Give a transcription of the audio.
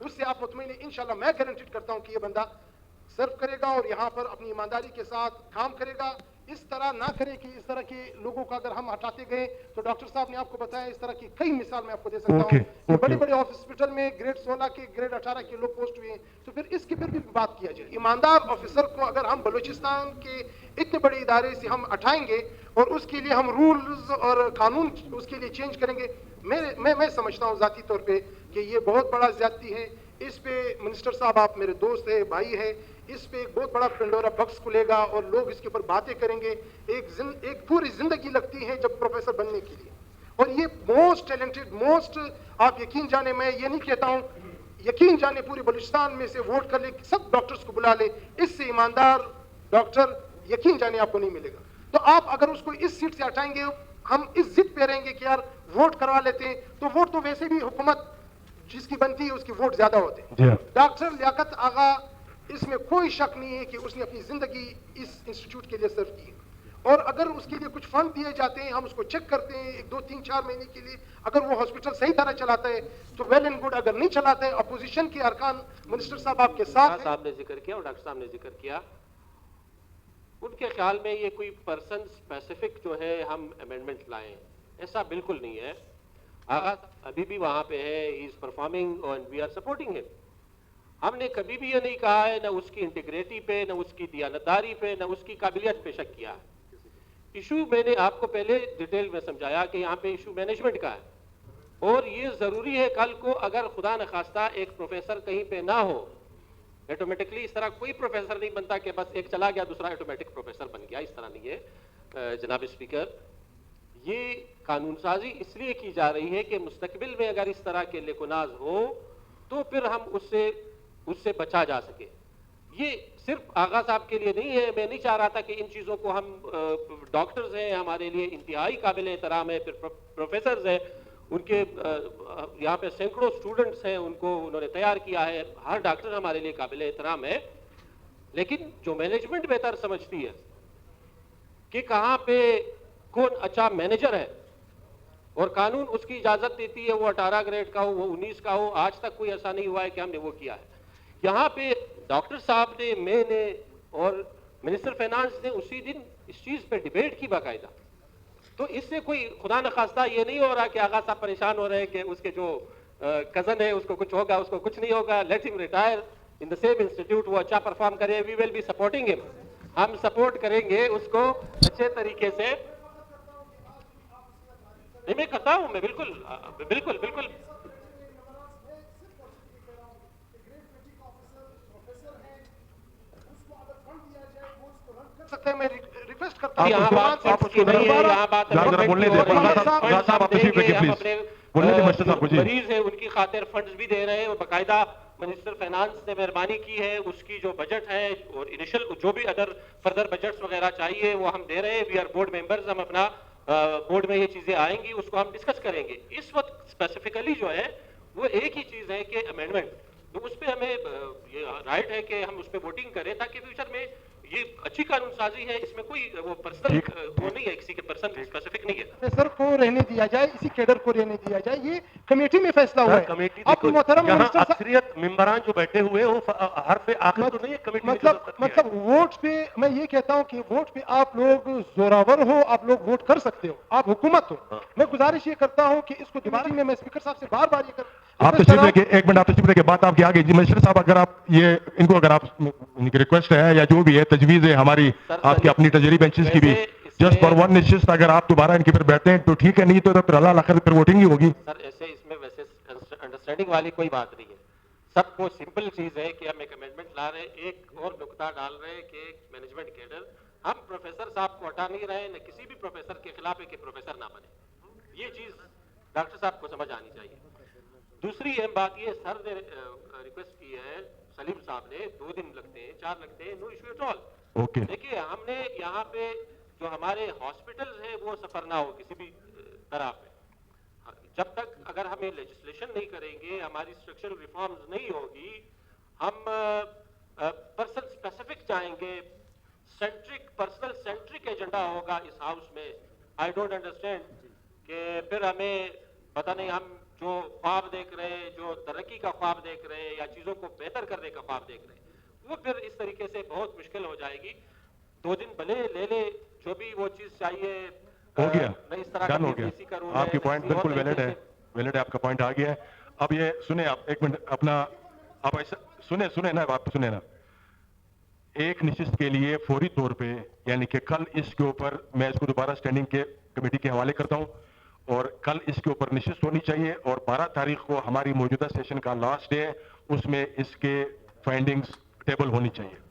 उससे आप मुतमईन हैं, इंशाल्लाह मैं गारंटीड करता हूं कि ये बंदा सर्व करेगा और यहाँ पर अपनी ईमानदारी के साथ काम करेगा। इस तरह ना करें कि इस तरह के लोगों का अगर हम हटाते गए तो डॉक्टर साहब ने आपको बताया इस तरह की कई मिसाल मैं आपको दे सकता हूँ कि बड़े बड़े हॉस्पिटल में ग्रेड 16 के ग्रेड 18 के लोग पोस्ट हुए हैं। तो फिर इसकी फिर भी बात किया जाए। ईमानदार ऑफिसर को अगर हम बलूचिस्तान के इतने बड़े इदारे से हम हटाएंगे और उसके लिए हम रूल्स और कानून उसके लिए चेंज करेंगे, मैं समझता हूँ ज़ाती तौर पर कि ये बहुत बड़ा ज्यादती है। इस पे मिनिस्टर साहब आप मेरे दोस्त है, भाई है, इस पे एक बहुत बड़ा पेंडोरा बॉक्स खुलेगा और लोग इसके ऊपर बातें करेंगे। एक पूरी जिंदगी लगती है जब प्रोफेसर बनने के लिए, और ये मोस्ट टैलेंटेड मोस्ट, आप यकीन जाने, मैं ये नहीं कहता हूँ, यकीन जाने पूरे बलूचिस्तान में से वोट कर ले, सब डॉक्टर्स को बुला ले, इससे ईमानदार डॉक्टर यकीन जाने आपको नहीं मिलेगा। तो आप अगर उसको इस सीट से हटाएंगे, हम इस जिद पे रहेंगे कि यार वोट करवा लेते हैं, तो वोट तो वैसे भी हुकूमत जिसकी बनती है उसकी वोट ज्यादा होते हैं। डॉक्टर लियाकत आगा, इसमें कोई शक नहीं है कि उसने अपनी जिंदगी इस इंस्टीट्यूट के लिए सर्व की, और अगर उसके लिए कुछ फंड दिए जाते हैं, हम उसको चेक करते हैं 1, 2, 3, 4 महीने के लिए, अगर वो हॉस्पिटल सही तरह चलाता है तो वेल एंड गुड, अगर नहीं चलाता है, अपोजिशन के अरकान मिनिस्टर साहब आपके साथ साहब ने जिक्र किया और डॉक्टर साहब ने जिक्र किया, उनके ख्याल में ये कोई पर्सन स्पेसिफिक जो है हम अमेंडमेंट लाएं, ऐसा बिल्कुल नहीं है। आगा अभी भी वहां पे है, he is performing and we are supporting him. हमने कभी भी ये नहीं कहा है, न उसकी इंटीग्रिटी पे, न उसकी दियानतदारी पे, न उसकी काबिलियत पे शक किया है। इशू मैंने आपको पहले डिटेल में समझाया कि यहाँ पे इशू मैनेजमेंट का है, और ये जरूरी है कल को अगर खुदा न खास्ता एक प्रोफेसर कहीं पे ना हो, ऑटोमेटिकली इस तरह कोई प्रोफेसर नहीं बनता कि बस एक चला गया दूसरा ऑटोमेटिक प्रोफेसर बन गया, इस तरह नहीं है। जनाब स्पीकर, ये कानून साजी इसलिए की जा रही है कि मुस्तकबिल में अगर इस तरह के लेकुनाज हो तो फिर हम उससे बचा जा सके। ये सिर्फ आगा साहब के लिए नहीं है। मैं नहीं चाह रहा था कि इन चीज़ों को हम, डॉक्टर्स हैं हमारे लिए इंतहाई काबिल एहतराम है, फिर प्रोफेसर्स हैं, उनके यहाँ पे सैकड़ों स्टूडेंट्स हैं, उनको उन्होंने तैयार किया है, हर डॉक्टर हमारे लिए काबिल एहतराम है। लेकिन जो मैनेजमेंट बेहतर समझती है कि कहाँ पे कौन अच्छा मैनेजर है, और कानून उसकी इजाजत देती है, वो 18 ग्रेड का हो, वो 19 का हो, आज तक कोई ऐसा नहीं हुआ है कि हमने वो किया है। यहाँ पे डॉक्टर साहब ने, मैंने और मिनिस्टर फाइनेंस ने उसी दिन इस चीज पे डिबेट की बाकायदा। तो इससे कोई खुदा न खास्ता ये नहीं हो रहा कि आगा साहब परेशान हो रहे हैं कि उसके जो कजन है उसको कुछ होगा, उसको कुछ नहीं होगा, let him retire in the same institute, वो अच्छा परफॉर्म करे, we will be supporting him, हम सपोर्ट करेंगे उसको अच्छे तरीके से। नहीं, मैं करता हूं, मैं बिल्कुल बिल्कुल बिल्कुल सकते हैं। मैं रिक्वेस्ट करता हूं, यहाँ बात की नहीं है, यहाँ बात मरीज है उनकी खातिर फंड्स भी दे रहे हैं, और बाकायदा मिनिस्टर फाइनेंस ने मेहरबानी की है, उसकी जो बजट है और इनिशियल जो भी अदर फर्दर बजट्स वगैरह चाहिए वो हम दे रहे हैं। वी आर बोर्ड मेंबर्स, हम अपना बोर्ड में ये चीजें आएंगी, उसको हम डिस्कस करेंगे। इस वक्त स्पेसिफिकली जो है वो एक ही चीज है कि अमेंडमेंट, तो उस पर हमें ये राइट है कि हम उस पर वोटिंग करें, ताकि फ्यूचर में ये अच्छी कानून साजी है, इसमें कोई वो पर्सनल वो नहीं है, किसी के पर्सन स्पेसिफिक नहीं है। सर को रहने दिया जाए, इसी कैडर को रहने दिया जाए, ये कमेटी में फैसला हुआ है। कमेटी अब मोहतरम मिनिस्टर साहब, अक्सरियत मेंबरान जो बैठे हुए वो हर पे आखिर तो नहीं है कमेटी, मतलब वोट पे मैं ये कहता हूँ कि वोट पे आप लोग जोरावर हो, आप लोग वोट कर सकते हो, आप हुकूमत हो। मैं गुजारिश ये करता हूँ कि इसको दोबारा में मैं स्पीकर साहब से बार बार ये आप तशरीफ लेके, एक मिनट आप तशरीफ लेके बात आपके आगे। मिनिस्टर साहब, अगर आप ये इनको, अगर आप इनकी रिक्वेस्ट है या जो भी है तजवीज है हमारी, आपकी अपनी ट्रेजरी बेंचेस की भी, जस्ट फॉर वन निश्चित, अगर आप दोबारा इनके फिर बैठते हैं तो ठीक है, नहीं तो फिर अल्लाह आखिर फिर वोटिंग ही होगी। सर ऐसे इसमें वैसे अंडरस्टैंडिंग वाली कोई बात नहीं है, सबको सिंपल चीज है कि हम एक अमेंडमेंट ला रहे हैं, एक और नुकता डाल रहे हैं कि मैनेजमेंट कैडर, हम प्रोफेसर साहब को हटा नहीं रहे, न किसी भी प्रोफेसर के खिलाफ है कि प्रोफेसर ना बने। ये चीज डॉक्टर साहब को समझ आनी चाहिए। दूसरी अहम बात ये, सर ने रिक्वेस्ट की है, सलीम साहब ने, 2 दिन लगते हैं, 4 लगते हैं, no issue at all. Okay, देखिए हमने यहाँ पे जो हमारे हॉस्पिटल्स हैं वो सफर ना हो किसी भी तरह पे, जब तक अगर हमें लेजिस्लेशन नहीं करेंगे, हमारी स्ट्रक्चरल रिफॉर्म्स नहीं होगी, हम पर्सन स्पेसिफिक चाहेंगे, सेंट्रिक पर्सनल सेंट्रिक एजेंडा होगा इस हाउस में। आई डोंट अंडरस्टैंड कि फिर हमें पता नहीं हम جو خواب دیکھ رہے ہیں, جو ترقی کا خواب دیکھ رہے ہیں یا چیزوں کو بہتر کرنے کا خواب دیکھ رہے ہیں, وہ پھر اس طریقے سے بہت مشکل ہو جائے گی. 2 دن بھلے لے لے, جو بھی وہ چیز چاہیے ہو گیا, میں اس طرح ڈن ہو PPC کا رول گیا. آپ کی ہے, پوائنٹ کسی اور بالکل طریقے ویلڈ ہے, سے- ویلڈ ہے, آپ کا پوائنٹ آ گیا ہے. اب یہ سنیں آپ ایک منٹ اپنا, آپ ایسا سنیں نا, آپ سنیں نا. ایک نشست کے لیے فوری طور پہ, یعنی کہ کل اس کے اوپر میں اس کو دوبارہ اسٹینڈنگ کے کمیٹی کے حوالے کرتا ہوں, اور کل اس کے اوپر نشست ہونی چاہیے, اور 12 تاریخ کو ہماری موجودہ سیشن کا لاسٹ ڈے ہے, اس میں اس کے فائنڈنگز ٹیبل ہونی چاہیے.